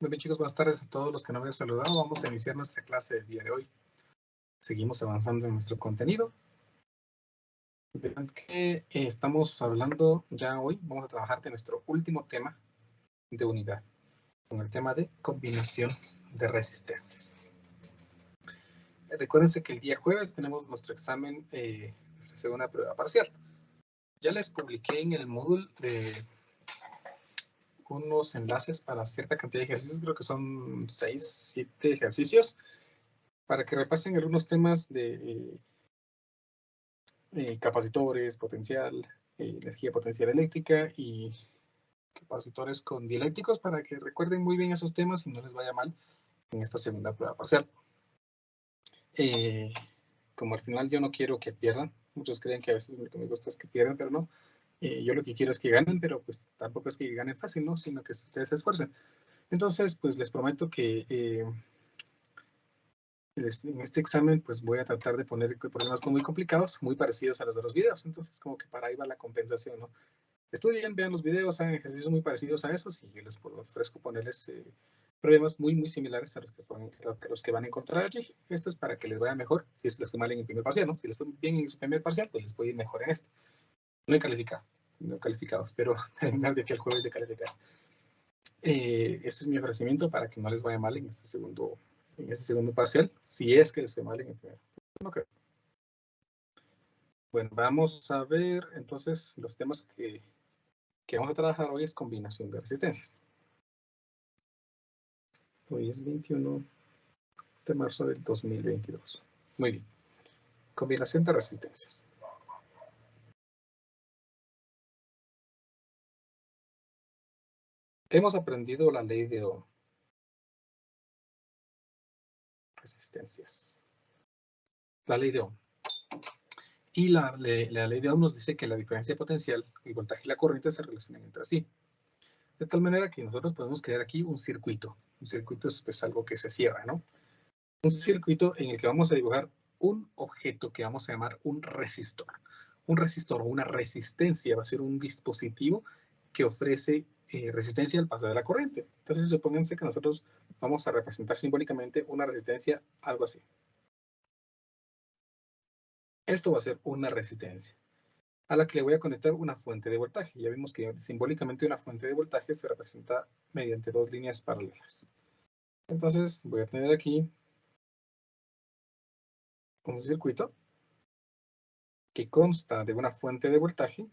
Muy bien, chicos, buenas tardes a todos los que nos habían saludado. Vamos a iniciar nuestra clase del día de hoy. Seguimos avanzando en nuestro contenido. Verán que estamos hablando ya hoy, vamos a trabajar de nuestro último tema de unidad, con el tema de combinación de resistencias. Recuérdense que el día jueves tenemos nuestro examen, nuestra segunda prueba parcial. Ya les publiqué en el Moodle unos enlaces para cierta cantidad de ejercicios, creo que son 6, 7 ejercicios, para que repasen algunos temas de capacitores, potencial, energía potencial eléctrica y capacitores con dieléctricos, para que recuerden muy bien esos temas y no les vaya mal en esta segunda prueba parcial. Como al final yo no quiero que pierdan, muchos creen que a veces lo que me gusta es que pierdan, pero no. Yo lo que quiero es que ganen, pero pues tampoco es que ganen fácil, ¿no? Sino que ustedes se esfuercen. Entonces, pues les prometo que en este examen pues voy a tratar de poner problemas no muy complicados, muy parecidos a los de los videos. Entonces, como que para ahí va la compensación, ¿no? Estudien, vean los videos, hagan ejercicios muy parecidos a esos y yo les ofrezco ponerles problemas muy, muy similares a los que van a encontrar allí. Esto es para que les vaya mejor, si es que les fue mal en el primer parcial, ¿no? Si les fue bien en su primer parcial, pues les puede ir mejor en este. No he calificado, no he calificado, espero terminar de aquí al jueves de calificar. Este es mi ofrecimiento para que no les vaya mal en este segundo parcial, si es que les fue mal en el primero. No creo. Bueno, vamos a ver entonces los temas que vamos a trabajar hoy es combinación de resistencias. Hoy es 21 de marzo del 2022. Muy bien. Combinación de resistencias. Hemos aprendido la ley de Ohm. Resistencias. La ley de Ohm. Y la ley de Ohm nos dice que la diferencia de potencial, el voltaje y la corriente se relacionan entre sí. De tal manera que nosotros podemos crear aquí un circuito. Un circuito es pues algo que se cierra, ¿no? Un circuito en el que vamos a dibujar un objeto que vamos a llamar un resistor. Un resistor o una resistencia va a ser un dispositivo que ofrece resistencia al paso de la corriente. Entonces, supónganse que nosotros vamos a representar simbólicamente una resistencia, algo así. Esto va a ser una resistencia a la que le voy a conectar una fuente de voltaje. Ya vimos que simbólicamente una fuente de voltaje se representa mediante dos líneas paralelas. Entonces, voy a tener aquí un circuito que consta de una fuente de voltaje,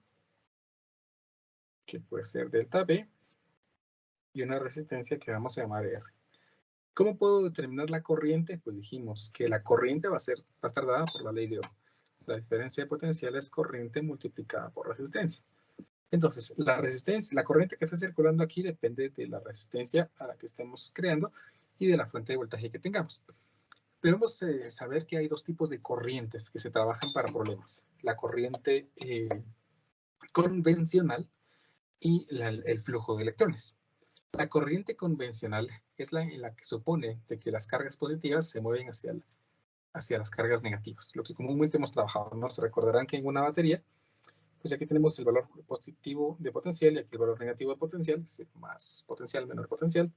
que puede ser delta V, y una resistencia que vamos a llamar R. ¿Cómo puedo determinar la corriente? Pues dijimos que la corriente va a estar dada por la ley de Ohm. La diferencia de potencial es corriente multiplicada por resistencia. Entonces, la corriente que está circulando aquí depende de la resistencia a la que estemos creando y de la fuente de voltaje que tengamos. Debemos saber que hay dos tipos de corrientes que se trabajan para problemas. La corriente convencional y el flujo de electrones. La corriente convencional es la en la que supone de que las cargas positivas se mueven hacia las cargas negativas, lo que comúnmente hemos trabajado, ¿no? Se recordarán que en una batería, pues aquí tenemos el valor positivo de potencial y aquí el valor negativo de potencial, es decir, más potencial, menor potencial.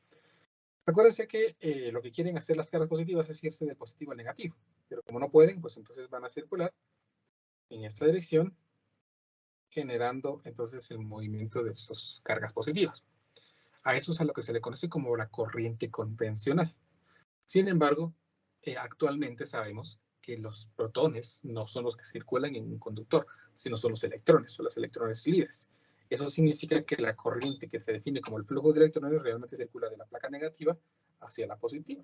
Recuérdense que lo que quieren hacer las cargas positivas es irse de positivo a negativo, pero como no pueden, pues entonces van a circular en esta dirección, generando entonces el movimiento de estas cargas positivas. A eso es a lo que se le conoce como la corriente convencional. Sin embargo, actualmente sabemos que los protones no son los que circulan en un conductor, sino son los electrones o los electrones libres. Eso significa que la corriente que se define como el flujo de electrones realmente circula de la placa negativa hacia la positiva.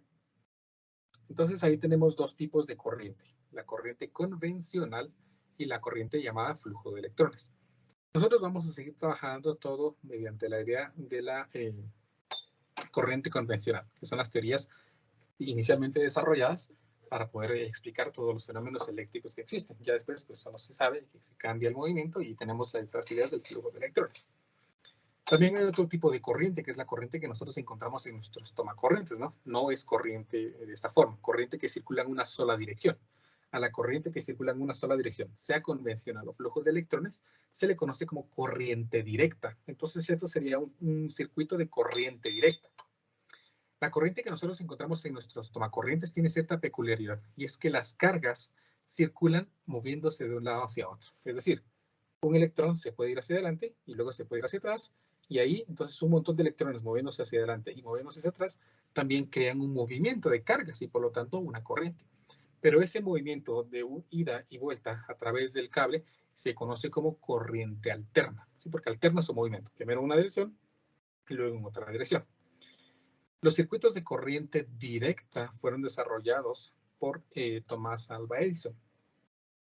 Entonces ahí tenemos dos tipos de corriente, la corriente convencional y la corriente llamada flujo de electrones. Nosotros vamos a seguir trabajando todo mediante la idea de la corriente convencional, que son las teorías inicialmente desarrolladas para poder explicar todos los fenómenos eléctricos que existen. Ya después, pues solo se sabe que se cambia el movimiento y tenemos las ideas del flujo de electrones. También hay otro tipo de corriente, que es la corriente que nosotros encontramos en nuestros tomacorrientes, ¿no? No es corriente de esta forma, corriente que circula en una sola dirección. A la corriente que circula en una sola dirección, sea convencional o flujo de electrones, se le conoce como corriente directa. Entonces, esto sería un circuito de corriente directa. La corriente que nosotros encontramos en nuestros tomacorrientes tiene cierta peculiaridad, y es que las cargas circulan moviéndose de un lado hacia otro. Es decir, un electrón se puede ir hacia adelante y luego se puede ir hacia atrás, y ahí entonces un montón de electrones moviéndose hacia adelante y moviéndose hacia atrás también crean un movimiento de cargas y por lo tanto una corriente. Pero ese movimiento de ida y vuelta a través del cable se conoce como corriente alterna, ¿sí? Porque alterna su movimiento, primero en una dirección y luego en otra dirección. Los circuitos de corriente directa fueron desarrollados por Thomas Alva Edison,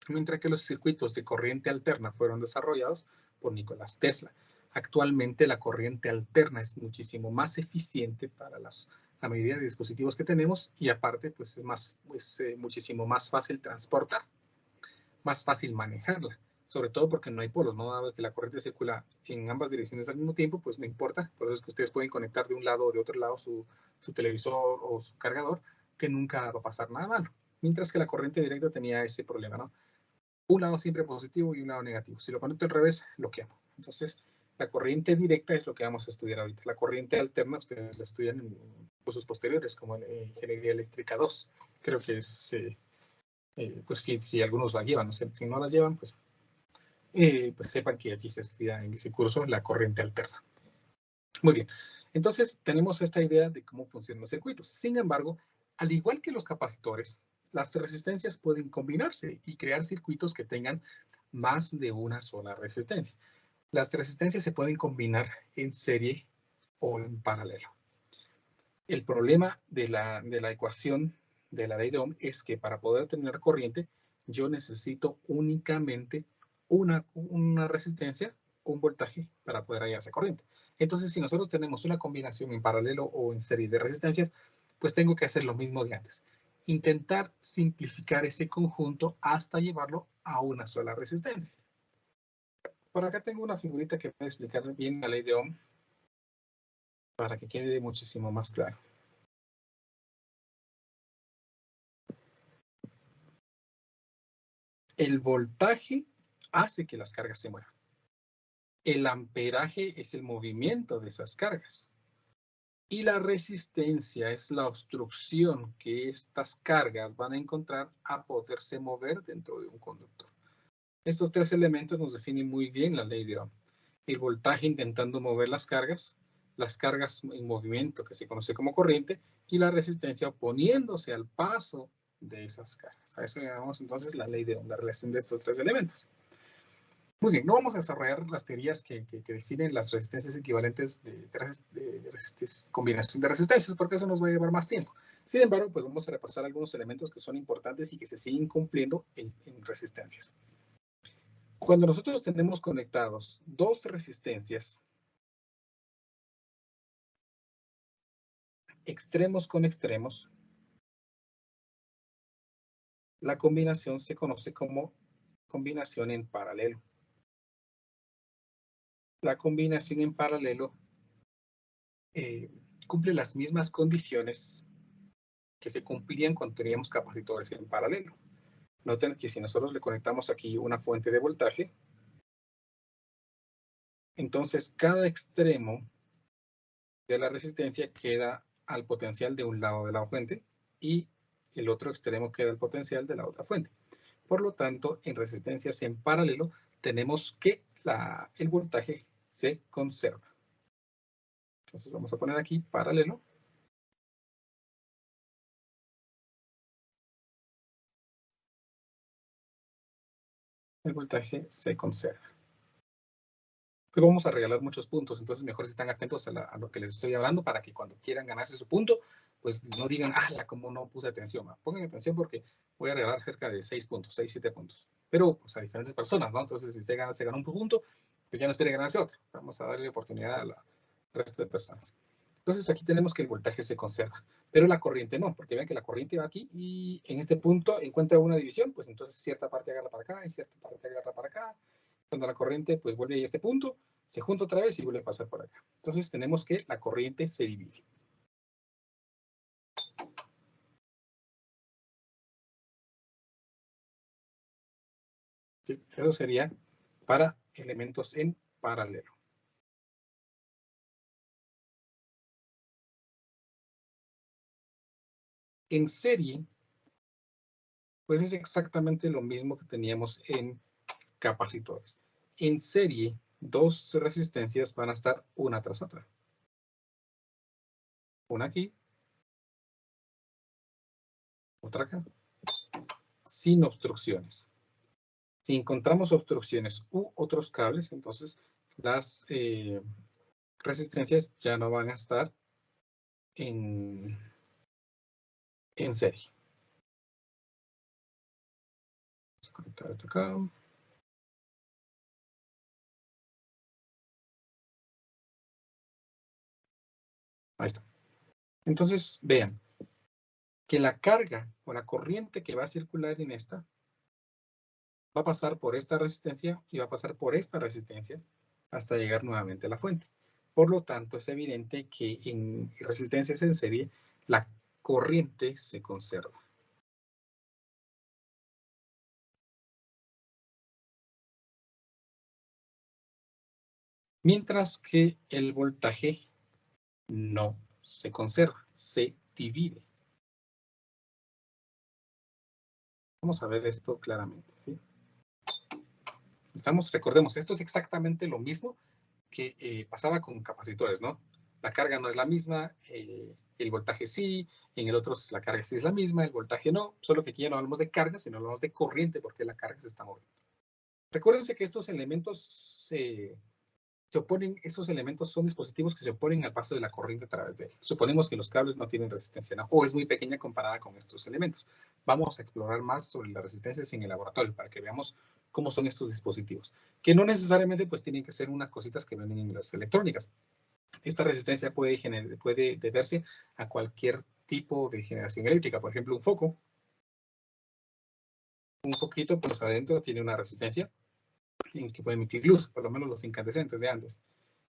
mientras que los circuitos de corriente alterna fueron desarrollados por Nicolás Tesla. Actualmente la corriente alterna es muchísimo más eficiente para la mayoría de dispositivos que tenemos y aparte pues es muchísimo más fácil transportar, más fácil manejarla, sobre todo porque no hay polos, ¿no? Dado que la corriente circula en ambas direcciones al mismo tiempo, pues no importa, por eso es que ustedes pueden conectar de un lado o de otro lado su televisor o su cargador, que nunca va a pasar nada malo, mientras que la corriente directa tenía ese problema, ¿no? Un lado siempre positivo y un lado negativo. Si lo conecto al revés, lo quemo. Entonces, la corriente directa es lo que vamos a estudiar ahorita. La corriente alterna, ustedes la estudian en cursos posteriores, como en Ingeniería Eléctrica 2. Creo que es, pues si algunos la llevan, no sé, si no las llevan, pues sepan que allí se estudia en ese curso la corriente alterna. Muy bien. Entonces, tenemos esta idea de cómo funcionan los circuitos. Sin embargo, al igual que los capacitores, las resistencias pueden combinarse y crear circuitos que tengan más de una sola resistencia. Las resistencias se pueden combinar en serie o en paralelo. El problema de la ecuación de la ley de Ohm es que para poder tener corriente, yo necesito únicamente una resistencia, un voltaje para poder hallar esa corriente. Entonces, si nosotros tenemos una combinación en paralelo o en serie de resistencias, pues tengo que hacer lo mismo de antes. Intentar simplificar ese conjunto hasta llevarlo a una sola resistencia. Por acá tengo una figurita que puede explicar bien la ley de Ohm para que quede muchísimo más claro. El voltaje hace que las cargas se muevan. El amperaje es el movimiento de esas cargas. Y la resistencia es la obstrucción que estas cargas van a encontrar a poderse mover dentro de un conductor. Estos tres elementos nos definen muy bien la ley de Ohm. El voltaje intentando mover las cargas en movimiento que se conoce como corriente y la resistencia oponiéndose al paso de esas cargas. A eso llamamos entonces la ley de Ohm, la relación de estos tres elementos. Muy bien, no vamos a desarrollar las teorías que definen las resistencias equivalentes de combinación de resistencias, porque eso nos va a llevar más tiempo. Sin embargo, pues vamos a repasar algunos elementos que son importantes y que se siguen cumpliendo en resistencias. Cuando nosotros tenemos conectados dos resistencias, extremos con extremos, la combinación se conoce como combinación en paralelo. La combinación en paralelo cumple las mismas condiciones que se cumplían cuando teníamos capacitores en paralelo. Noten que si nosotros le conectamos aquí una fuente de voltaje, entonces cada extremo de la resistencia queda al potencial de un lado de la fuente y el otro extremo queda al potencial de la otra fuente. Por lo tanto, en resistencias en paralelo tenemos que el voltaje se conserva. Entonces vamos a poner aquí paralelo. El voltaje se conserva. Pues vamos a regalar muchos puntos, entonces mejor si están atentos a lo que les estoy hablando para que cuando quieran ganarse su punto, pues no digan, como no puse atención. Pongan atención porque voy a regalar cerca de 6 puntos, 6, 7 puntos. Pero pues a diferentes personas, ¿no? Entonces si usted se gana un punto, pues ya no espere ganarse otro. Vamos a darle oportunidad al resto de personas. Entonces aquí tenemos que el voltaje se conserva, pero la corriente no, porque vean que la corriente va aquí y en este punto encuentra una división, pues entonces cierta parte agarra para acá y cierta parte agarra para acá. Cuando la corriente pues vuelve a este punto, se junta otra vez y vuelve a pasar por acá. Entonces tenemos que la corriente se divide. ¿Sí? Eso sería para elementos en paralelo. En serie, pues es exactamente lo mismo que teníamos en capacitores. En serie, dos resistencias van a estar una tras otra. Una aquí, otra acá, sin obstrucciones. Si encontramos obstrucciones u otros cables, entonces las resistencias ya no van a estar en serie. Vamos a conectar esto acá. Ahí está. Entonces, vean que la carga o la corriente que va a circular en esta va a pasar por esta resistencia y va a pasar por esta resistencia hasta llegar nuevamente a la fuente. Por lo tanto, es evidente que en resistencias en serie, la corriente se conserva. Mientras que el voltaje no se conserva, se divide. Vamos a ver esto claramente, ¿sí? Recordemos, esto es exactamente lo mismo que pasaba con capacitores, ¿no? La carga no es la misma, el voltaje sí, en el otro la carga sí es la misma, el voltaje no, solo que aquí ya no hablamos de carga, sino hablamos de corriente, porque la carga se está moviendo. Recuérdense que estos elementos se oponen, esos elementos son dispositivos que se oponen al paso de la corriente a través de él. Suponemos que los cables no tienen resistencia, ¿no? O es muy pequeña comparada con estos elementos. Vamos a explorar más sobre las resistencias en el laboratorio para que veamos cómo son estos dispositivos, que no necesariamente pues tienen que ser unas cositas que venden en las electrónicas. Esta resistencia puede deberse a cualquier tipo de generación eléctrica. Por ejemplo, un foco. Un foquito, pues adentro tiene una resistencia en que puede emitir luz, por lo menos los incandescentes de antes.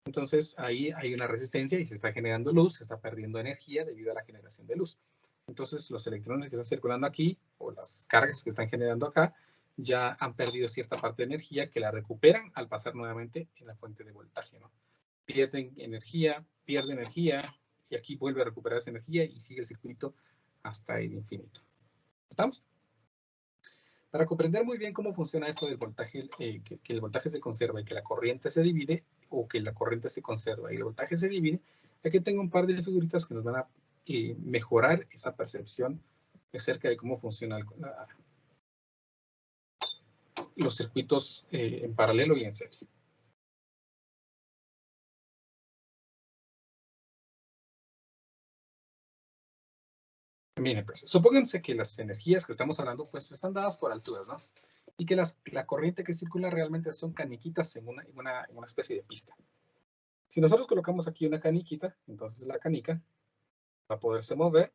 Entonces ahí hay una resistencia y se está generando luz, se está perdiendo energía debido a la generación de luz. Entonces los electrones que están circulando aquí, o las cargas que están generando acá, ya han perdido cierta parte de energía que la recuperan al pasar nuevamente en la fuente de voltaje, ¿no? Pierden energía, pierde energía, y aquí vuelve a recuperar esa energía y sigue el circuito hasta el infinito. ¿Estamos? Para comprender muy bien cómo funciona esto del voltaje, que el voltaje se conserva y que la corriente se divide, o que la corriente se conserva y el voltaje se divide, aquí tengo un par de figuritas que nos van a mejorar esa percepción acerca de cómo funcionan los circuitos en paralelo y en serie. Miren, pues, supónganse que las energías que estamos hablando, pues, están dadas por alturas, ¿no? Y que la corriente que circula realmente son caniquitas en una especie de pista. Si nosotros colocamos aquí una caniquita, entonces la canica va a poderse mover.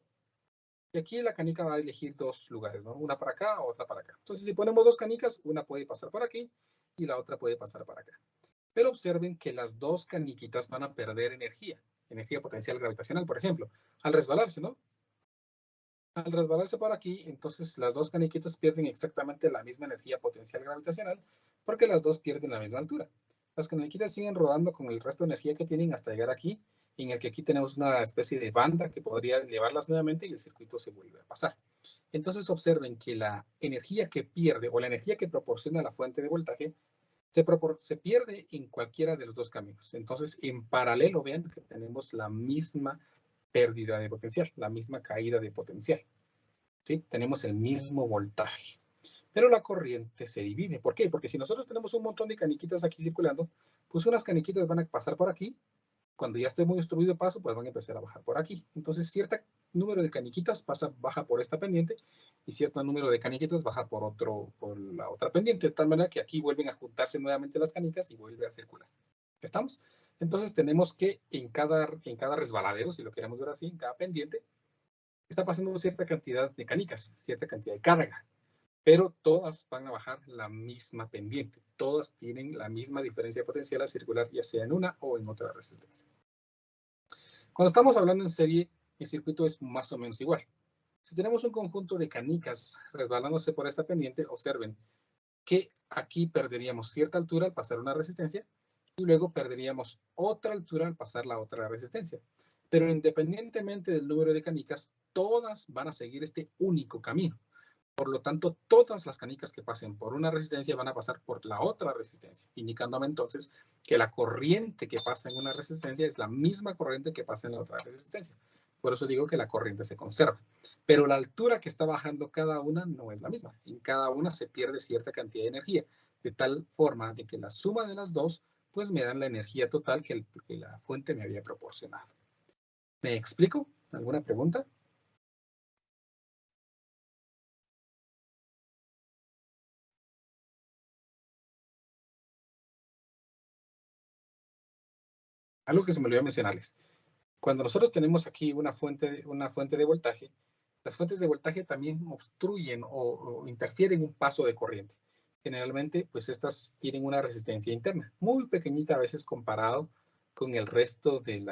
Y aquí la canica va a elegir dos lugares, ¿no? Una para acá, otra para acá. Entonces, si ponemos dos canicas, una puede pasar por aquí y la otra puede pasar para acá. Pero observen que las dos caniquitas van a perder energía potencial gravitacional, por ejemplo, al resbalarse, ¿no? Al resbalarse por aquí, entonces las dos caniquitas pierden exactamente la misma energía potencial gravitacional porque las dos pierden la misma altura. Las caniquitas siguen rodando con el resto de energía que tienen hasta llegar aquí, en el que aquí tenemos una especie de banda que podría elevarlas nuevamente y el circuito se vuelve a pasar. Entonces observen que la energía que pierde o la energía que proporciona la fuente de voltaje se pierde en cualquiera de los dos caminos. Entonces, en paralelo, vean que tenemos la misma pérdida de potencial, la misma caída de potencial. ¿Sí? Tenemos el mismo voltaje. Pero la corriente se divide. ¿Por qué? Porque si nosotros tenemos un montón de caniquitas aquí circulando, pues unas caniquitas van a pasar por aquí. Cuando ya esté muy obstruido el paso, pues van a empezar a bajar por aquí. Entonces, cierto número de caniquitas baja por esta pendiente y cierto número de caniquitas baja por la otra pendiente, de tal manera que aquí vuelven a juntarse nuevamente las canicas y vuelve a circular. ¿Estamos? Entonces tenemos que en cada resbaladero, si lo queremos ver así, en cada pendiente, está pasando cierta cantidad de canicas, cierta cantidad de carga, pero todas van a bajar la misma pendiente. Todas tienen la misma diferencia potencial a circular, ya sea en una o en otra resistencia. Cuando estamos hablando en serie, el circuito es más o menos igual. Si tenemos un conjunto de canicas resbalándose por esta pendiente, observen que aquí perderíamos cierta altura al pasar una resistencia y luego perderíamos otra altura al pasar la otra resistencia. Pero independientemente del número de canicas, todas van a seguir este único camino. Por lo tanto, todas las canicas que pasen por una resistencia van a pasar por la otra resistencia, indicándome entonces que la corriente que pasa en una resistencia es la misma corriente que pasa en la otra resistencia. Por eso digo que la corriente se conserva. Pero la altura que está bajando cada una no es la misma. En cada una se pierde cierta cantidad de energía, de tal forma de que la suma de las dos pues me dan la energía total que la fuente me había proporcionado. ¿Me explico? ¿Alguna pregunta? Algo que se me olvidó mencionarles. Cuando nosotros tenemos aquí una fuente de voltaje, las fuentes de voltaje también obstruyen o interfieren un paso de corriente. Generalmente, pues estas tienen una resistencia interna, muy pequeñita a veces comparado con el resto del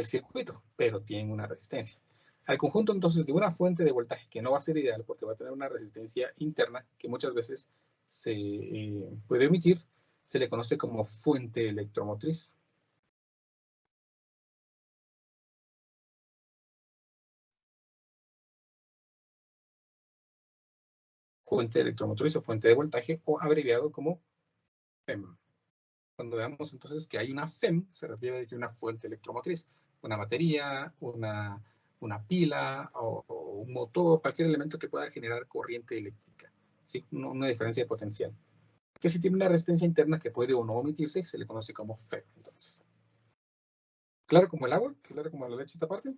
circuito, pero tienen una resistencia. Al conjunto entonces de una fuente de voltaje que no va a ser ideal porque va a tener una resistencia interna que muchas veces se puede emitir, se le conoce como fuente electromotriz. Fuente electromotriz o fuente de voltaje, o abreviado como FEM. Cuando veamos entonces que hay una FEM, se refiere a que una fuente electromotriz, una batería, una pila o un motor, cualquier elemento que pueda generar corriente eléctrica, ¿sí? Una diferencia de potencial. Que si tiene una resistencia interna que puede o no omitirse, se le conoce como FEM. Entonces, ¿claro como el agua? ¿Claro como la leche esta parte?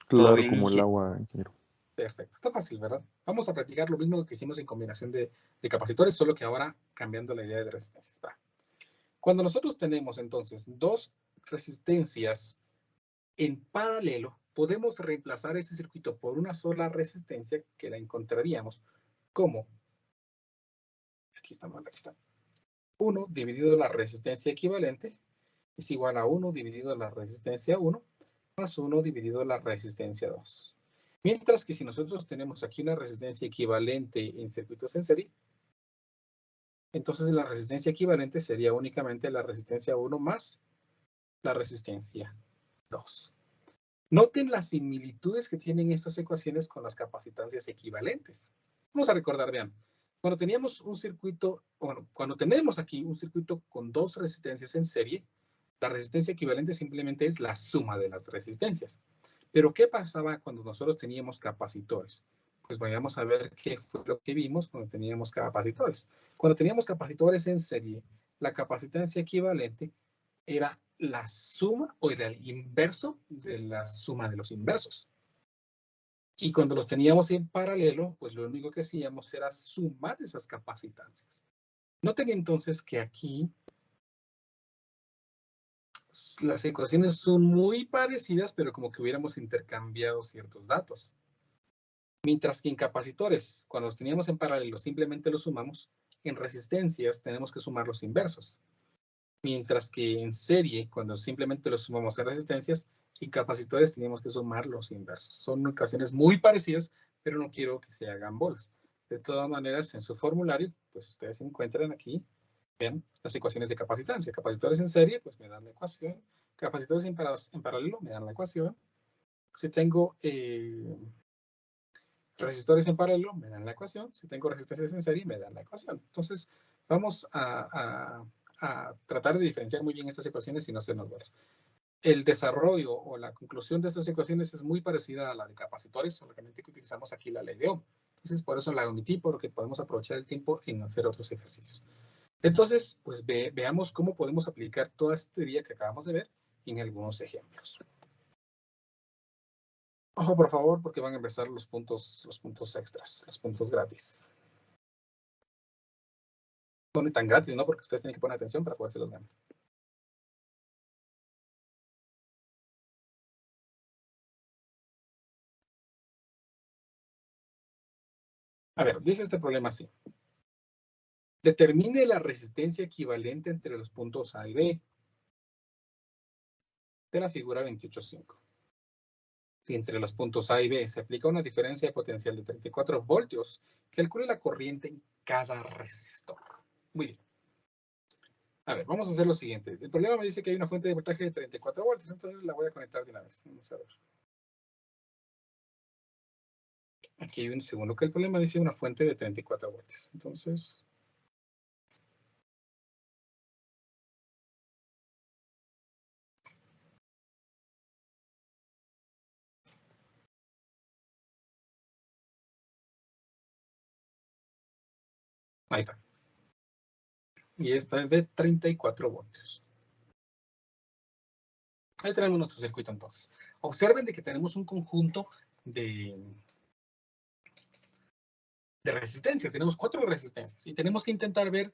Claro como el agua, ingeniero. Perfecto, está fácil, ¿verdad? Vamos a practicar lo mismo que hicimos en combinación de capacitores, solo que ahora cambiando la idea de resistencias. Va. Cuando nosotros tenemos entonces dos resistencias en paralelo, podemos reemplazar ese circuito por una sola resistencia que la encontraríamos como, aquí está, aquí está, 1 dividido la resistencia equivalente es igual a 1 dividido la resistencia 1 más 1 dividido la resistencia 2. Mientras que si nosotros tenemos aquí una resistencia equivalente en circuitos en serie, entonces la resistencia equivalente sería únicamente la resistencia 1 más la resistencia 2. Noten las similitudes que tienen estas ecuaciones con las capacitancias equivalentes. Vamos a recordar, vean, cuando teníamos un circuito, bueno, cuando tenemos aquí un circuito con dos resistencias en serie, la resistencia equivalente simplemente es la suma de las resistencias. Pero ¿qué pasaba cuando nosotros teníamos capacitores? Pues vayamos a ver qué fue lo que vimos cuando teníamos capacitores. Cuando teníamos capacitores en serie, la capacitancia equivalente era la suma o era el inverso de la suma de los inversos. Y cuando los teníamos en paralelo, pues lo único que hacíamos era sumar esas capacitancias. Noten entonces que aquí las ecuaciones son muy parecidas, pero como que hubiéramos intercambiado ciertos datos. Mientras que en capacitores, cuando los teníamos en paralelo, simplemente los sumamos. En resistencias tenemos que sumar los inversos. Mientras que en serie, cuando simplemente los sumamos en resistencias, en capacitores tenemos que sumar los inversos. Son ecuaciones muy parecidas, pero no quiero que se hagan bolas. De todas maneras, en su formulario, pues ustedes encuentran aquí, vean, las ecuaciones de capacitancia. Capacitores en serie, pues me dan la ecuación. Capacitores en paralelo, me dan la ecuación. Si tengo resistores en paralelo, me dan la ecuación. Si tengo resistencias en serie, me dan la ecuación. Entonces, vamos a tratar de diferenciar muy bien estas ecuaciones y no hacernos bolas. El desarrollo o la conclusión de estas ecuaciones es muy parecida a la de capacitores, solamente que utilizamos aquí la ley de Ohm. Entonces, por eso la omití, porque podemos aprovechar el tiempo en hacer otros ejercicios. Entonces, pues veamos cómo podemos aplicar toda esta teoría que acabamos de ver en algunos ejemplos. Ojo, por favor, porque van a empezar los puntos extras, los puntos gratis. No ni tan gratis, ¿no? Porque ustedes tienen que poner atención para poderse los ganar. A ver, dice este problema así. Determine la resistencia equivalente entre los puntos A y B de la figura 28.5. Si entre los puntos A y B se aplica una diferencia de potencial de 34 voltios, calcule la corriente en cada resistor. Muy bien. A ver, vamos a hacer lo siguiente. El problema me dice que hay una fuente de voltaje de 34 voltios, entonces la voy a conectar de una vez. Vamos a ver. Aquí hay un, según lo que el problema dice, una fuente de 34 voltios. Entonces, ahí está. Y esta es de 34 voltios. Ahí tenemos nuestro circuito entonces. Observen de que tenemos un conjunto de resistencias. Tenemos 4 resistencias y tenemos que intentar ver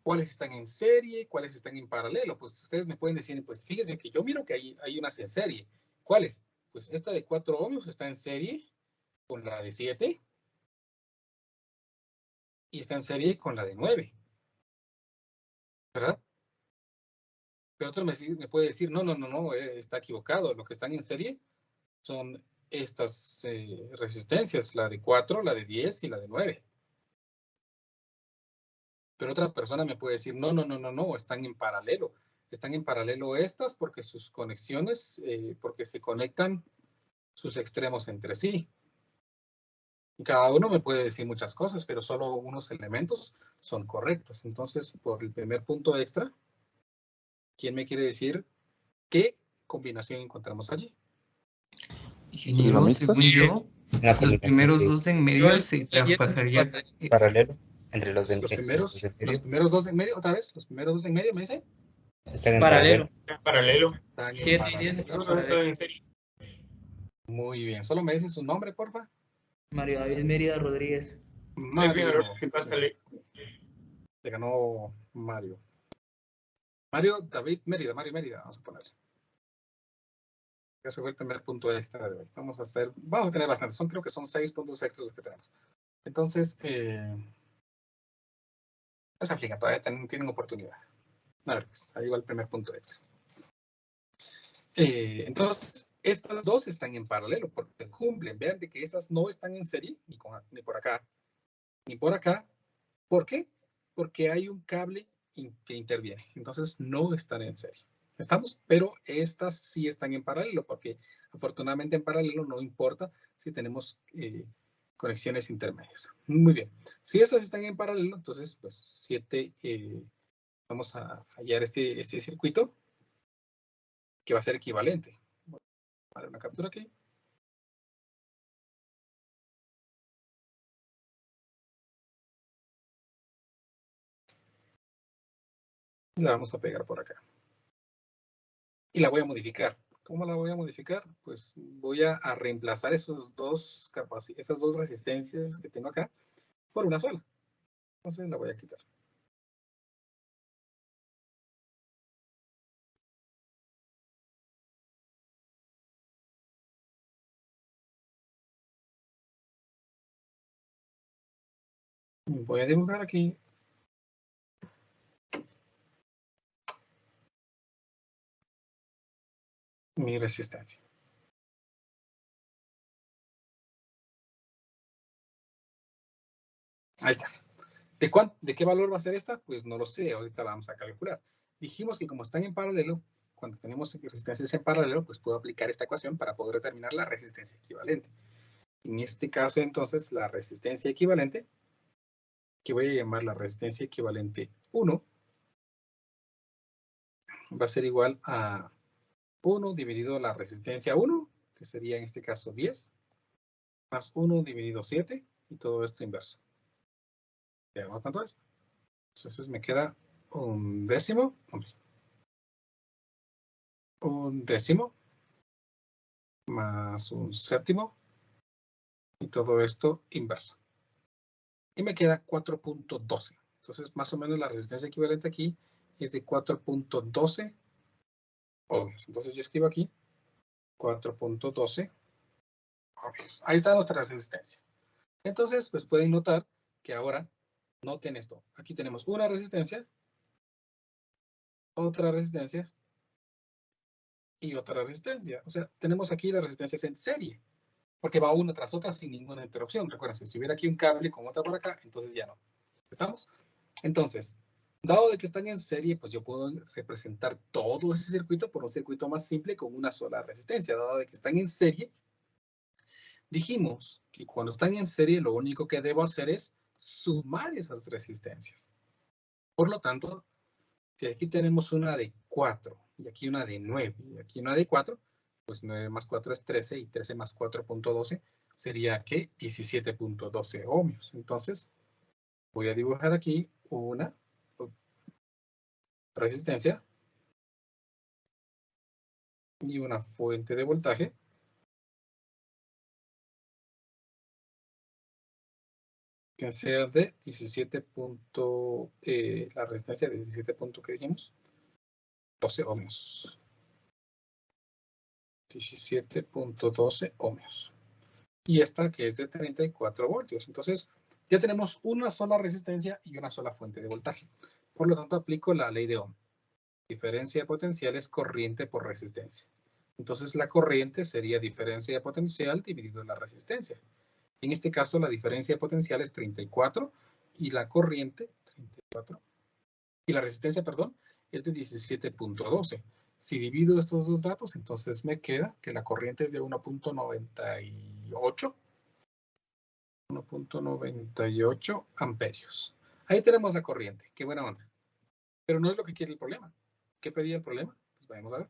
cuáles están en serie, cuáles están en paralelo. Pues ustedes me pueden decir, pues fíjense que yo miro que hay unas en serie. ¿Cuáles? Pues esta de 4 ohmios está en serie con la de 7 y está en serie con la de 9. ¿Verdad? Pero otro me puede decir, no, está equivocado. Lo que están en serie son estas resistencias, la de 4, la de 10 y la de 9. Pero otra persona me puede decir, no, están en paralelo. Están en paralelo estas porque sus conexiones, porque se conectan sus extremos entre sí. Y cada uno me puede decir muchas cosas, pero solo unos elementos son correctos. Entonces, por el primer punto extra, ¿quién me quiere decir qué combinación encontramos allí? Ingeniero, según yo, los primeros dos de en medio se traspasarían. Paralelo entre los de los primeros dos en medio, otra vez, los primeros dos en medio, ¿me dice? Están en Paralelo. paralelo. 7 y 10 están paralelos. Muy bien, solo me dice su nombre, porfa. Mario David Mérida Rodríguez. Mario. Le ganó Mario. Mario David Mérida, Mario Mérida, vamos a ponerle. Ese fue el primer punto extra de hoy. Vamos a tener bastantes. Creo que son 6 puntos extras los que tenemos. Entonces, se aplica, todavía tienen oportunidad. A ver, pues, ahí va el primer punto extra. Entonces, estas dos están en paralelo porque se cumplen. Vean de que estas no están en serie, ni por acá, ni por acá. ¿Por qué? Porque hay un cable que interviene. Entonces, no están en serie. ¿Estamos? Pero estas sí están en paralelo, porque afortunadamente en paralelo no importa si tenemos conexiones intermedias. Muy bien. Si estas están en paralelo, entonces, pues, 7, vamos a hallar este circuito que va a ser equivalente. Voy a dar una captura aquí. La vamos a pegar por acá. Y la voy a modificar. ¿Cómo la voy a modificar? Pues voy a reemplazar esas dos resistencias que tengo acá por una sola. Entonces la voy a quitar. Voy a dibujar aquí mi resistencia. Ahí está. ¿De qué valor va a ser esta? Pues no lo sé, ahorita la vamos a calcular. Dijimos que como están en paralelo, cuando tenemos resistencias en paralelo, pues puedo aplicar esta ecuación para poder determinar la resistencia equivalente. En este caso, entonces, la resistencia equivalente, que voy a llamar la resistencia equivalente 1, va a ser igual a 1 dividido la resistencia 1, que sería en este caso 10, más 1 dividido 7, y todo esto inverso. Veamos cuánto es. Entonces me queda un décimo más un séptimo, y todo esto inverso. Y me queda 4.12. Entonces, más o menos la resistencia equivalente aquí es de 4.12 ohmios. Entonces yo escribo aquí 4.12 ohmios. Ahí está nuestra resistencia. Entonces, pues pueden notar que ahora, noten esto. Aquí tenemos una resistencia, otra resistencia y otra resistencia. O sea, tenemos aquí las resistencias en serie, porque va una tras otra sin ninguna interrupción. Recuerden, si hubiera aquí un cable con otra por acá, entonces ya no. ¿Estamos? Entonces, Dado de que están en serie, pues yo puedo representar todo ese circuito por un circuito más simple con una sola resistencia. Dado de que están en serie, dijimos que cuando están en serie, lo único que debo hacer es sumar esas resistencias. Por lo tanto, si aquí tenemos una de 4, y aquí una de 9, y aquí una de 4, pues 9 más 4 es 13, y 13 más 4.12 sería, ¿qué? 17.12 ohmios. Entonces, voy a dibujar aquí una resistencia y una fuente de voltaje que sea de 17. La resistencia de 17 puntos que dijimos, 12 ohmios. 17.12 ohmios. Y esta que es de 34 voltios. Entonces, ya tenemos una sola resistencia y una sola fuente de voltaje. Por lo tanto, aplico la ley de Ohm. Diferencia de potencial es corriente por resistencia. Entonces, la corriente sería diferencia de potencial dividido en la resistencia. En este caso, la diferencia de potencial es 34 y la corriente, 34, y la resistencia, perdón, es de 17.12. Si divido estos dos datos, entonces me queda que la corriente es de 1.98. 1.98 amperios. Ahí tenemos la corriente. Qué buena onda. Pero no es lo que quiere el problema. ¿Qué pedía el problema? Pues vamos a ver.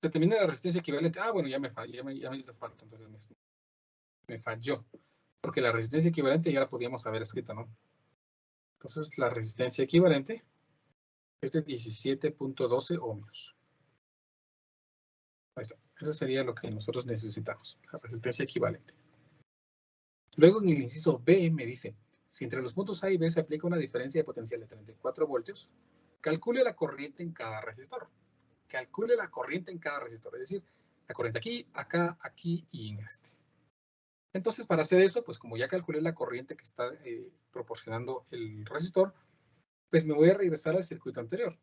Determina la resistencia equivalente. Ah, bueno, ya me falló, ya me hizo falta. Entonces me falló. Porque la resistencia equivalente ya la podíamos haber escrito, ¿no? Entonces la resistencia equivalente es de 17.12 ohmios. Ahí está. Eso sería lo que nosotros necesitamos. La resistencia equivalente. Luego en el inciso B me dice, si entre los puntos A y B se aplica una diferencia de potencial de 34 voltios, calcule la corriente en cada resistor. Calcule la corriente en cada resistor. Es decir, la corriente aquí, acá, aquí y en este. Entonces, para hacer eso, pues como ya calculé la corriente que está proporcionando el resistor, pues me voy a regresar al circuito anterior.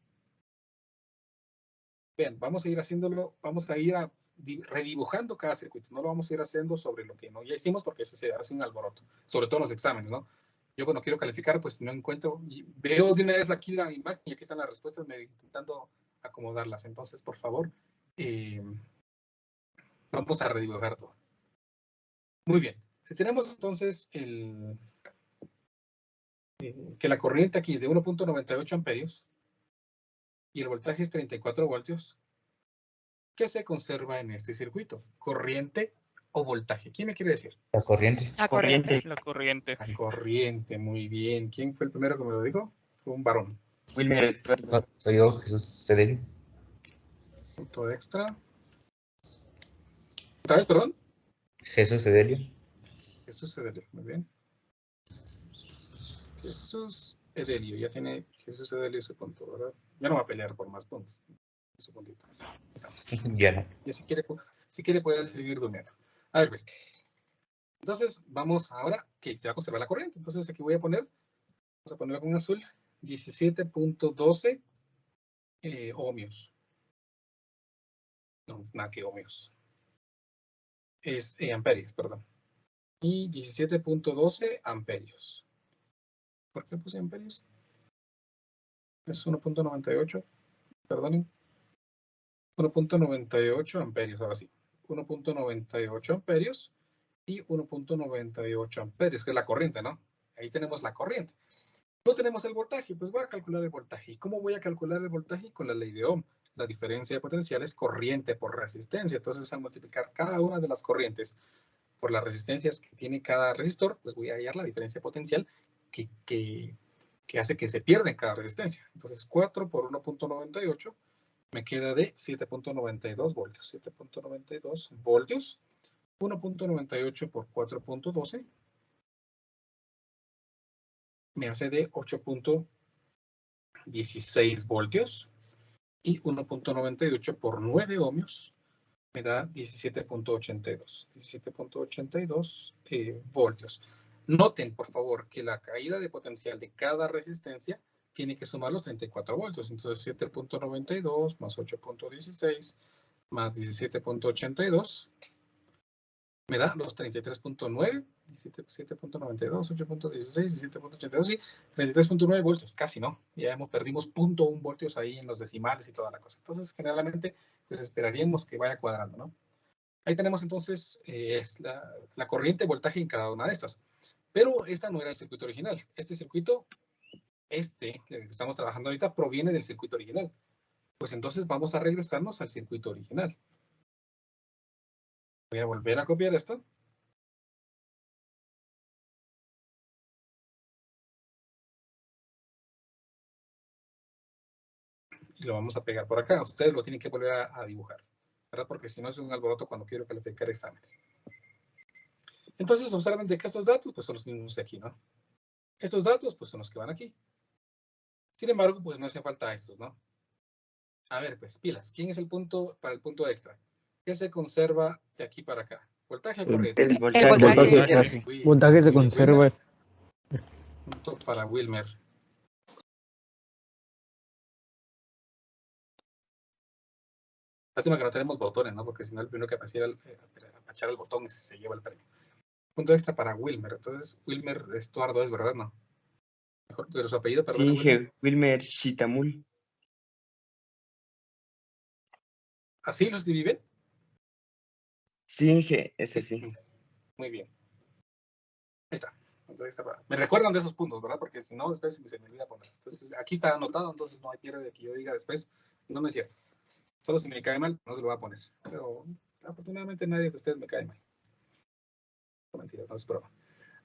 Vean, vamos a ir haciéndolo, vamos a ir redibujando cada circuito. No lo vamos a ir haciendo sobre lo que no ya hicimos porque eso se hace un alboroto, sobre todo en los exámenes, ¿no? Yo cuando quiero calificar, pues no encuentro, y veo de una vez aquí la imagen y aquí están las respuestas, me intentando acomodarlas. Entonces, por favor, vamos a redibujar todo. Muy bien. Si tenemos entonces que la corriente aquí es de 1.98 amperios y el voltaje es 34 voltios, ¿qué se conserva en este circuito? ¿Corriente o voltaje? ¿Quién me quiere decir? La corriente. La corriente. La corriente. La corriente, muy bien. ¿Quién fue el primero que me lo dijo? Fue un varón. Wilmer, soy yo, Jesús Cedeño. Punto extra. ¿Otra vez, perdón? Jesús Cedelio. Jesús Edelio, muy bien. Jesús Edelio, ya tiene Jesús Edelio su punto, ¿verdad? Ya no va a pelear por más puntos. Su puntito. Ya no. Y si quiere puede seguir durmiendo. A ver, pues. Entonces, vamos ahora, que se va a conservar la corriente. Entonces, aquí voy a poner, vamos a ponerlo con azul, 17.12 ohmios. No, nada que ohmios. Es amperios, perdón. Y 17.12 amperios. ¿Por qué puse amperios? Es 1.98, perdonen. 1.98 amperios, ahora sí. 1.98 amperios y 1.98 amperios, que es la corriente, ¿no? Ahí tenemos la corriente. No tenemos el voltaje, pues voy a calcular el voltaje. ¿Y cómo voy a calcular el voltaje? Con la ley de Ohm. La diferencia de potencial es corriente por resistencia. Entonces, al multiplicar cada una de las corrientes por las resistencias que tiene cada resistor, pues voy a hallar la diferencia de potencial que hace que se pierda en cada resistencia. Entonces, 4 por 1.98 me queda de 7.92 voltios. 7.92 voltios. 1.98 por 4.12 me hace de 8.16 voltios. Y 1.98 por 9 ohmios me da 17.82. 17.82 voltios. Noten, por favor, que la caída de potencial de cada resistencia tiene que sumar los 34 voltios. Entonces, 7.92 más 8.16 más 17.82 me da los 33.9 17.92, 8.16, 17.82, sí, 33.9 voltios, casi no. Ya perdimos 0.1 voltios ahí en los decimales y toda la cosa. Entonces, generalmente, pues esperaríamos que vaya cuadrando, ¿no? Ahí tenemos entonces es la corriente voltaje en cada una de estas. Pero esta no era el circuito original. Este circuito, el que estamos trabajando ahorita, proviene del circuito original. Pues entonces vamos a regresarnos al circuito original. Voy a volver a copiar esto. Y lo vamos a pegar por acá. Ustedes lo tienen que volver a dibujar, ¿verdad? Porque si no es un alboroto cuando quiero calificar exámenes. Entonces, observen de que estos datos pues son los mismos de aquí, ¿no? Estos datos pues son los que van aquí. Sin embargo, pues no hace falta estos, ¿no? A ver, pues, pilas. ¿Quién es el punto para el punto extra? ¿Qué se conserva de aquí para acá? ¿Voltaje o corriente? El Voltaje. Voltaje se conserva. Punto para Wilmer. Lástima que no tenemos botones, ¿no? Porque si no, el primero que apareciera apachar el botón se lleva el premio. Punto extra para Wilmer. Entonces, Wilmer Estuardo es, ¿verdad? No. Mejor, pero su apellido, perdón. Sí, Wilmer Shitamul. ¿Así lo escribí bien? Sí, ese sí. Muy bien. Ahí está. Me recuerdan de esos puntos, ¿verdad? Porque si no, después se me olvida poner. Entonces, aquí está anotado, entonces no hay pierde de que yo diga después. No es cierto. Solo si me cae mal, no se lo voy a poner. Pero afortunadamente nadie de ustedes me cae mal. No, mentira, no es broma.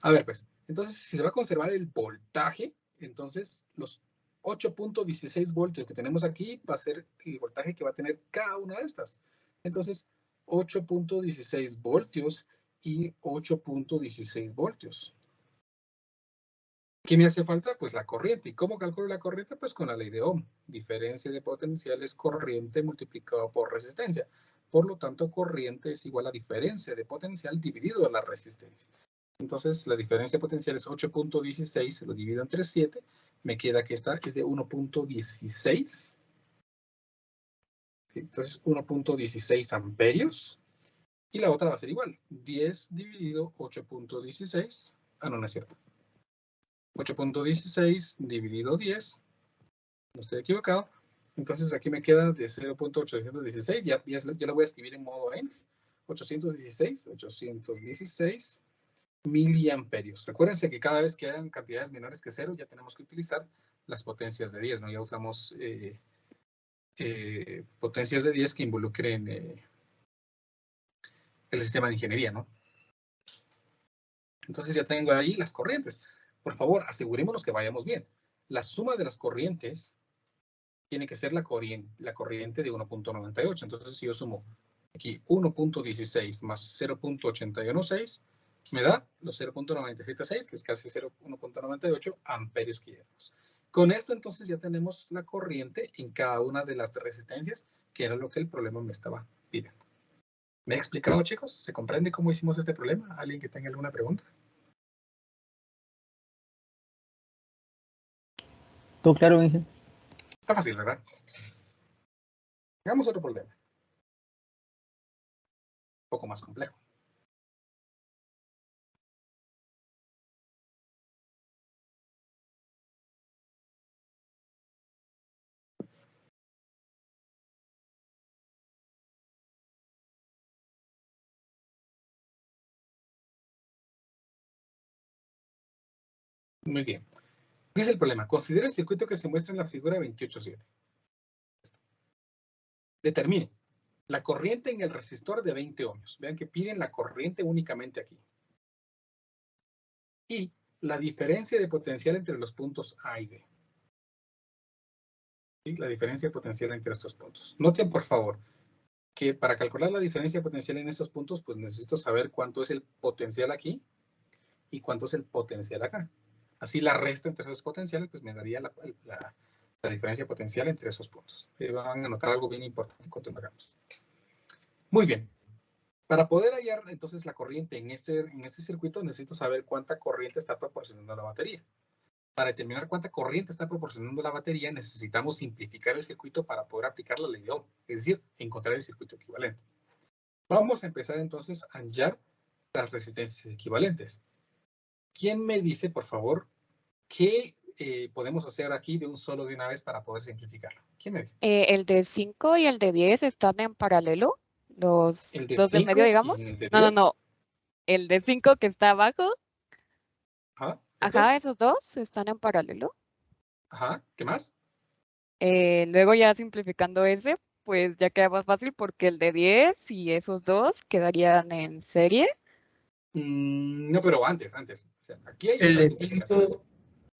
A ver, pues. Entonces, si se va a conservar el voltaje, entonces los 8.16 voltios que tenemos aquí va a ser el voltaje que va a tener cada una de estas. Entonces, 8.16 voltios y 8.16 voltios. ¿Qué me hace falta? Pues la corriente. ¿Y cómo calculo la corriente? Pues con la ley de Ohm. Diferencia de potencial es corriente multiplicado por resistencia. Por lo tanto, corriente es igual a diferencia de potencial dividido a la resistencia. Entonces, la diferencia de potencial es 8.16, lo divido entre 7. Me queda que esta es de 1.16. Entonces, 1.16 amperios. Y la otra va a ser igual. 10 dividido 8.16. Ah, no, no es cierto. 8.16 dividido 10, no estoy equivocado, entonces aquí me queda de 0.816, ya lo voy a escribir en modo ENG, 816 miliamperios. Recuérdense que cada vez que hayan cantidades menores que 0, ya tenemos que utilizar las potencias de 10, ¿no? Ya usamos potencias de 10 que involucren el sistema de ingeniería, ¿no? Entonces ya tengo ahí las corrientes. Por favor, asegurémonos que vayamos bien. La suma de las corrientes tiene que ser la corriente de 1.98. Entonces, si yo sumo aquí 1.16 más 0.816, me da los 0.976, que es casi 1.98 amperios que llevamos. Con esto, entonces, ya tenemos la corriente en cada una de las resistencias, que era lo que el problema me estaba pidiendo. ¿Me he explicado, chicos? ¿Se comprende cómo hicimos este problema? ¿Alguien que tenga alguna pregunta? Todo claro, Inge. Está fácil, ¿verdad? Hagamos otro problema. Un poco más complejo. Muy bien. Dice el problema. Considera el circuito que se muestra en la figura 28.7. Determine la corriente en el resistor de 20 ohmios. Vean que piden la corriente únicamente aquí. Y la diferencia de potencial entre los puntos A y B. ¿Sí? La diferencia de potencial entre estos puntos. Noten, por favor, que para calcular la diferencia de potencial en estos puntos, pues necesito saber cuánto es el potencial aquí y cuánto es el potencial acá. Así la resta entre esos potenciales, pues me daría la diferencia potencial entre esos puntos. Van a notar algo bien importante cuando lo hagamos. Muy bien. Para poder hallar entonces la corriente en este circuito, necesito saber cuánta corriente está proporcionando la batería. Para determinar cuánta corriente está proporcionando la batería, necesitamos simplificar el circuito para poder aplicar la ley de Ohm, es decir, encontrar el circuito equivalente. Vamos a empezar entonces a hallar las resistencias equivalentes. ¿Quién me dice, por favor, qué podemos hacer aquí de un solo de una vez para poder simplificarlo? ¿Quién me dice? El de 5 y el de 10 están en paralelo. Los El de dos del medio, 5 y digamos. el de No, 10. no. El de 5 que está abajo. Ajá. Ajá, esos dos están en paralelo. Ajá. ¿Qué más? Luego ya simplificando ese, pues ya queda más fácil porque el de 10 y esos dos quedarían en serie. No, pero antes. O sea, aquí hay El otra de simplificación. 5,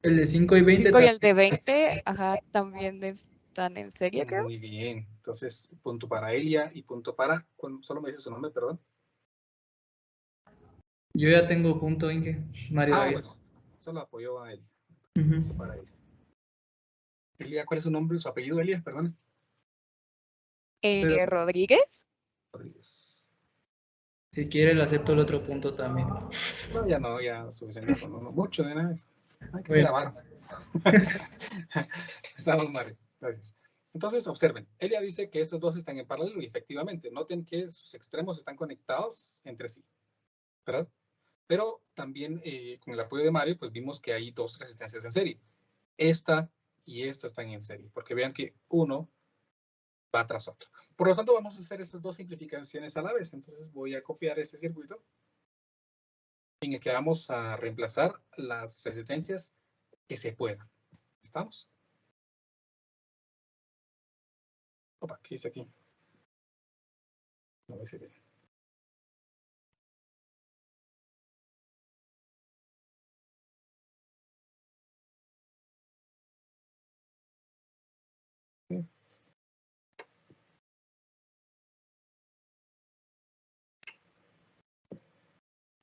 el de 5 y 20 5 y el de también. 20, ajá, también están en serie, creo. Muy bien. Entonces, punto para Elia y punto para... Solo me dice su nombre, perdón. Yo ya tengo punto, Inge. Mario David. Bueno. Solo apoyó a Elia. Ujú. Punto para Elia. Elia, ¿cuál es su nombre? Su apellido, Elia, perdón. Pero Rodríguez. Rodríguez. si quiere, le acepto el otro punto también. No, ya suficiente. No, mucho de nada. Hay que Bueno. ser avaro. Estamos mal. Gracias. Entonces, observen. Elia dice que estos dos están en paralelo y efectivamente, noten que sus extremos están conectados entre sí, ¿verdad? Pero también con el apoyo de Mario, pues vimos que hay dos resistencias en serie. Esta y esta están en serie, porque vean que uno va tras otro. Por lo tanto, vamos a hacer estas dos simplificaciones a la vez. Entonces voy a copiar este circuito en el que vamos a reemplazar las resistencias que se puedan. ¿Estamos? Opa, ¿qué dice aquí? No me sirve.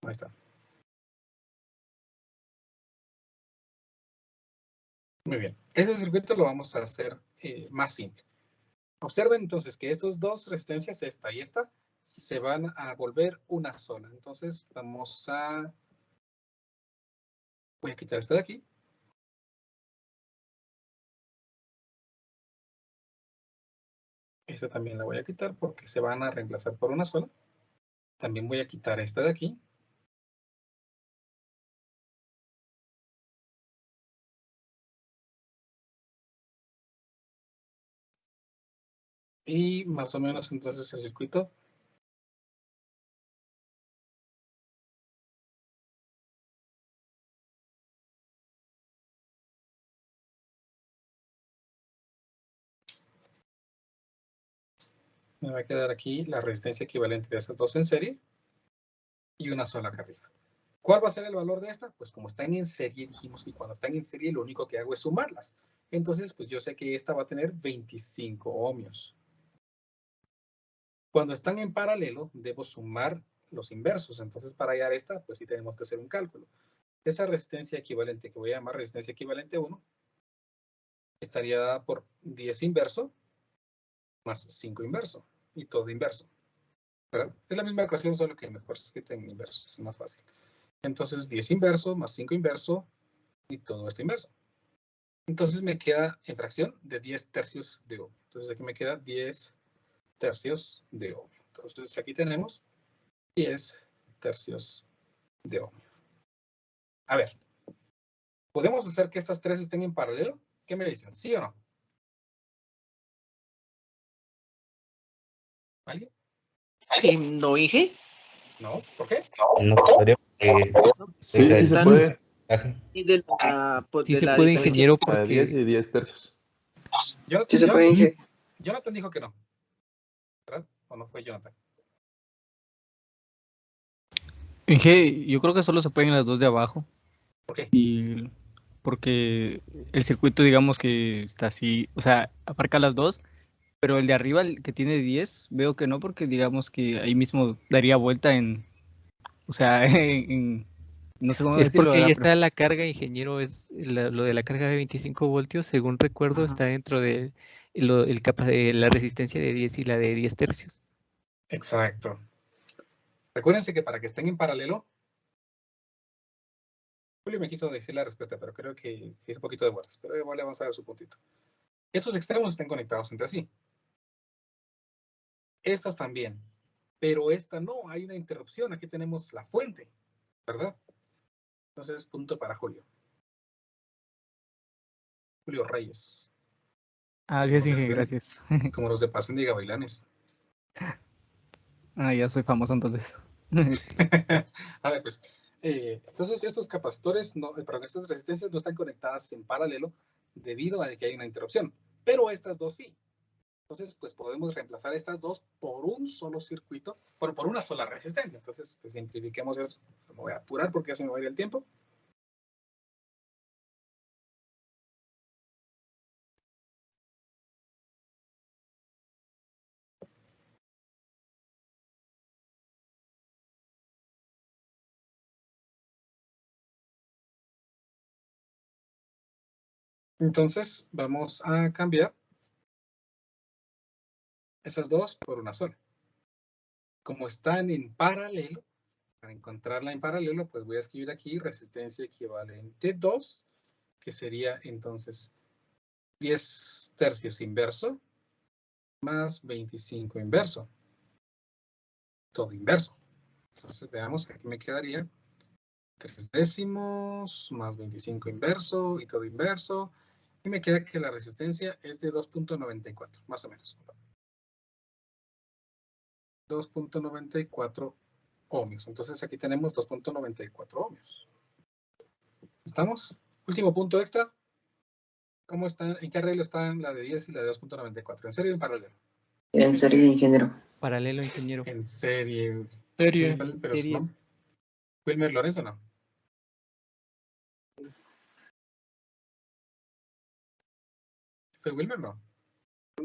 Ahí está. Muy bien. Este circuito lo vamos a hacer más simple. Observen entonces que estas dos resistencias, esta y esta, se van a volver una sola. Entonces vamos a... Voy a quitar esta de aquí. Esta también la voy a quitar porque se van a reemplazar por una sola. También voy a quitar esta de aquí. Y más o menos entonces el circuito me va a quedar aquí la resistencia equivalente de esas dos en serie y una sola acá arriba. ¿Cuál va a ser el valor de esta? Pues como están en serie, dijimos que cuando están en serie lo único que hago es sumarlas. Entonces, pues yo sé que esta va a tener 25 ohmios. Cuando están en paralelo, debo sumar los inversos. Entonces, para hallar esta, pues sí tenemos que hacer un cálculo. Esa resistencia equivalente, que voy a llamar resistencia equivalente 1, estaría dada por 10 inverso más 5 inverso. Y todo inverso. ¿Verdad? Es la misma ecuación, solo que mejor se escribe en inverso. Es más fácil. Entonces, 10 inverso más 5 inverso y todo esto inverso. Entonces me queda en fracción de 10 tercios de ohmio. Entonces aquí me queda 10 tercios de ohmio. Entonces aquí tenemos 10 tercios de ohmio. A ver, ¿podemos hacer que estas tres estén en paralelo? ¿Qué me dicen? ¿Sí o no? ¿Alguien? ¿No, Inge? ¿No? ¿Por qué? No podría Sí, sí se puede. Y de la, pues, Sí de se la puede, diferencia. ingeniero, A 10 porque y 10 tercios. Sí se puede, Inge. Jonathan dijo que no. ¿Verdad? ¿O no fue Jonathan? Inge, yo creo que solo se pueden las dos de abajo. ¿Por qué? Y porque el circuito, digamos que está así, o sea, abarca las dos, pero el de arriba, el que tiene 10, veo que no, porque digamos que ahí mismo daría vuelta en, o sea, no sé cómo Es decirlo, porque ya ¿verdad? está la carga, ingeniero, lo de la carga de 25 voltios, según recuerdo, Ajá. está dentro de la resistencia de 10 y la de 10 tercios. Exacto. Recuérdense que para que estén en paralelo, Julio me quiso decir la respuesta, pero creo que sí es un poquito de vueltas, pero igual le vamos a dar su puntito. Esos extremos estén conectados entre sí. Estas también, pero esta no, hay una interrupción. Aquí tenemos la fuente, ¿verdad? Entonces, punto para Julio. Julio Reyes. Gracias, Inge, gracias. Como los de Pasión de Gavilanes. Ya soy famoso entonces. A ver, pues, entonces estos capacitores, perdón, estas resistencias no están conectadas en paralelo debido a que hay una interrupción, pero estas dos sí. Entonces, pues podemos reemplazar estas dos por un solo circuito, por una sola resistencia. Entonces, pues simplifiquemos eso. Me voy a apurar porque ya se me va a ir el tiempo. Entonces, vamos a cambiar esas dos por una sola. Como están en paralelo, para encontrarla en paralelo, pues voy a escribir aquí resistencia equivalente 2, que sería entonces 10 tercios inverso más 25 inverso. Todo inverso. Entonces, veamos, aquí me quedaría 3 décimos más 25 inverso y todo inverso. Y me queda que la resistencia es de 2.94, más o menos. 2.94 ohmios. Entonces aquí tenemos 2.94 ohmios. ¿Estamos? Último punto extra. ¿Cómo están? ¿En qué arreglo están la de 10 y la de 2.94? ¿En serie o en paralelo? En serie, ingeniero. Paralelo, ingeniero. En serie. Serie. Pero Serie. no. Wilmer Lorenzo, no. ¿Fue Wilmer? No.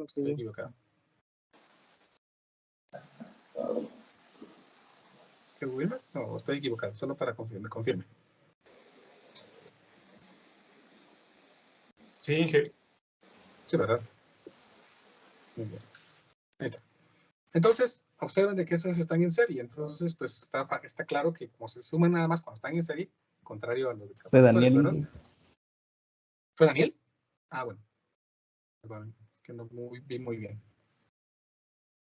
Estoy equivocado. ¿Fue Wilmer? No, estoy equivocado. Solo para confirme. Sí, Inge. Sí, ¿verdad? Muy bien. Ahí está. Entonces, observen de que esas están en serie. Entonces, pues está claro que como se suman nada más cuando están en serie, contrario a los de capacitores, ¿verdad? ¿Fue Daniel? Ah, bueno. Perdón, es que no vi muy bien.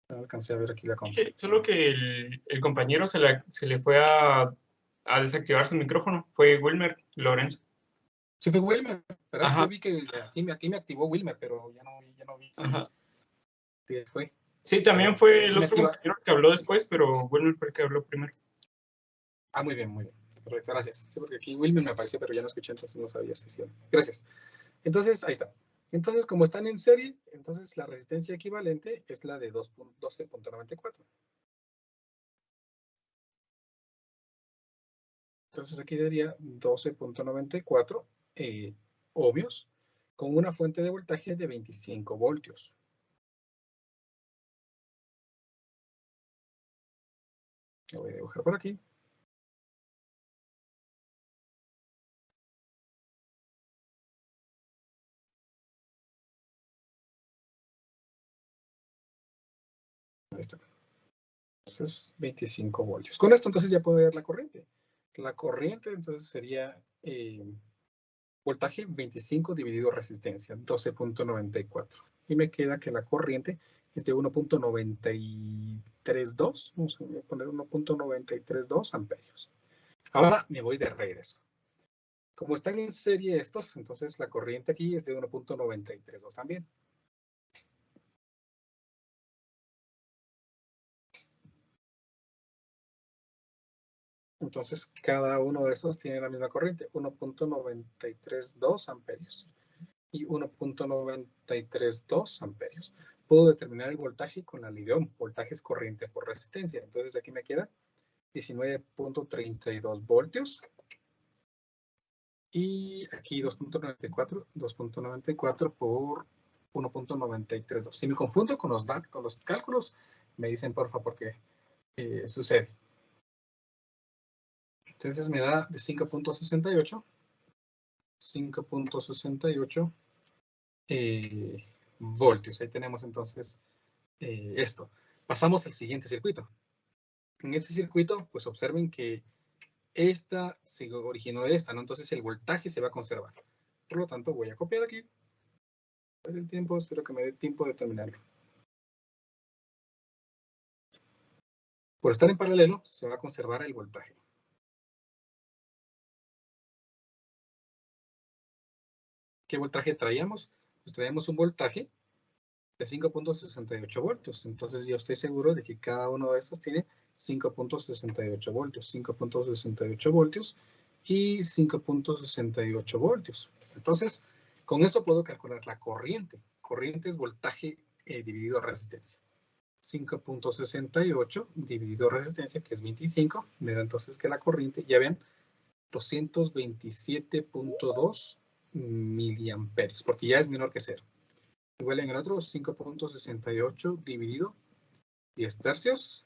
No alcancé a ver aquí la Dije, solo que el compañero se le fue a desactivar su micrófono. Fue Wilmer Lorenzo. Sí, fue Wilmer, ¿verdad? Ajá. Yo vi que aquí me activó Wilmer, pero ya no vi si fue. Sí, también fue el otro compañero que habló después, pero Wilmer fue el que habló primero. Ah, muy bien, muy bien. Correcto, gracias. Sí, porque aquí Wilmer me apareció, pero ya no escuché, entonces no sabía si sí. Gracias. Entonces, ahí está. Entonces, como están en serie, entonces la resistencia equivalente es la de 12.94. Entonces aquí daría 12.94 ohmios con una fuente de voltaje de 25 voltios. Lo voy a dibujar por aquí. Ahí está. Entonces, 25 voltios. Con esto entonces ya puedo ver la corriente. La corriente entonces sería voltaje 25 dividido resistencia, 12.94. Y me queda que la corriente es de 1.932. Vamos a poner 1.932 amperios. Ahora me voy de regreso. Como están en serie estos, entonces la corriente aquí es de 1.932 también. Entonces, cada uno de esos tiene la misma corriente, 1.932 amperios y 1.932 amperios. Puedo determinar el voltaje con la ley de Ohm, voltaje es corriente por resistencia. Entonces, aquí me queda 19.32 voltios. Y aquí 2.94 por 1.932. Si me confundo con los cálculos, me dicen porfa porque sucede. Entonces me da de 5.68 voltios. Ahí tenemos entonces esto. Pasamos al siguiente circuito. En este circuito, pues observen que esta se originó de esta, ¿no? Entonces el voltaje se va a conservar. Por lo tanto, voy a copiar aquí. El tiempo, espero que me dé tiempo de terminarlo. Por estar en paralelo, se va a conservar el voltaje. ¿Qué voltaje traíamos? Pues traíamos un voltaje de 5.68 voltios. Entonces yo estoy seguro de que cada uno de estos tiene 5.68 voltios, 5.68 voltios y 5.68 voltios. Entonces, con esto puedo calcular la corriente. Corriente es voltaje dividido resistencia. 5.68 dividido resistencia, que es 25, me da entonces que la corriente, ya ven, 227.2 miliamperios, porque ya es menor que 0. Igual en el otro, 5.68 dividido 10 tercios.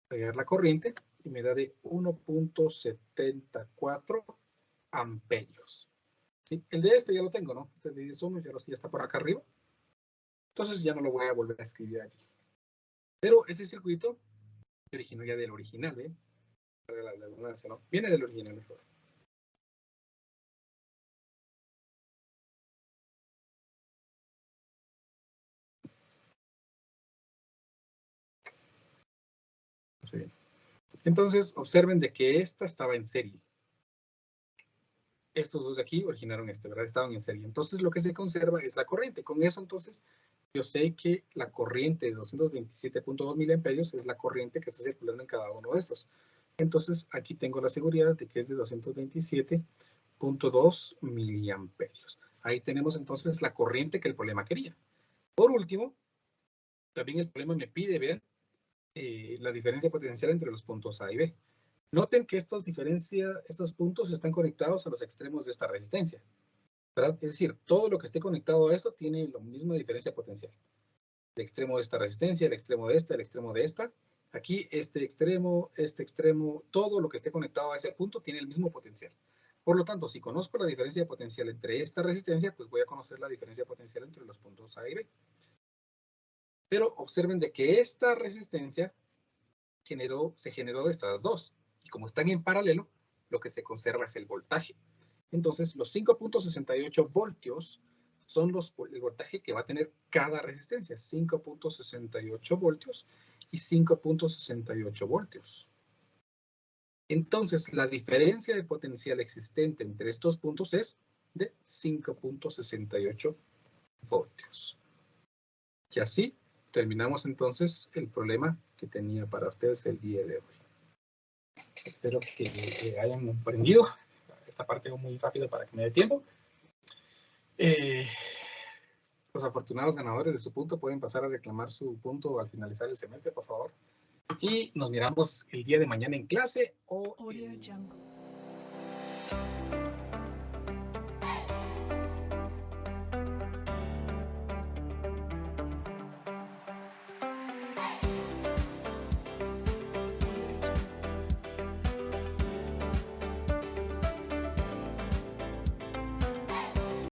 Pegar la corriente y me da de 1.74 amperios. ¿Sí? El de este ya lo tengo, ¿no? Este de 10 ohms ya está por acá arriba. Entonces ya no lo voy a volver a escribir aquí. Pero ese circuito se originó ya del original, ¿eh? La redundancia, ¿no? Viene del original mejor. Sí. Entonces, observen de que esta estaba en serie. Estos dos de aquí originaron ¿verdad? Estaban en serie. Entonces, lo que se conserva es la corriente. Con eso, entonces, yo sé que la corriente de 227.2 miliamperios es la corriente que está circulando en cada uno de estos. Entonces, aquí tengo la seguridad de que es de 227.2 miliamperios. Ahí tenemos, entonces, la corriente que el problema quería. Por último, también el problema me pide ver la diferencia potencial entre los puntos A y B. Noten que estos puntos están conectados a los extremos de esta resistencia, ¿verdad? Es decir, todo lo que esté conectado a esto tiene la misma diferencia potencial. El extremo de esta resistencia, el extremo de esta, el extremo de esta. Aquí este extremo, todo lo que esté conectado a ese punto tiene el mismo potencial. Por lo tanto, si conozco la diferencia potencial entre esta resistencia, pues voy a conocer la diferencia potencial entre los puntos A y B. Pero observen de que esta resistencia se generó de estas dos. Y como están en paralelo, lo que se conserva es el voltaje. Entonces, los 5.68 voltios son el voltaje que va a tener cada resistencia. 5.68 voltios y 5.68 voltios. Entonces, la diferencia de potencial existente entre estos puntos es de 5.68 voltios. Y así terminamos entonces el problema que tenía para ustedes el día de hoy. Espero que hayan aprendido. Esta parte es muy rápida para que me dé tiempo. Los afortunados ganadores de su punto pueden pasar a reclamar su punto al finalizar el semestre, por favor. Y nos miramos el día de mañana en clase o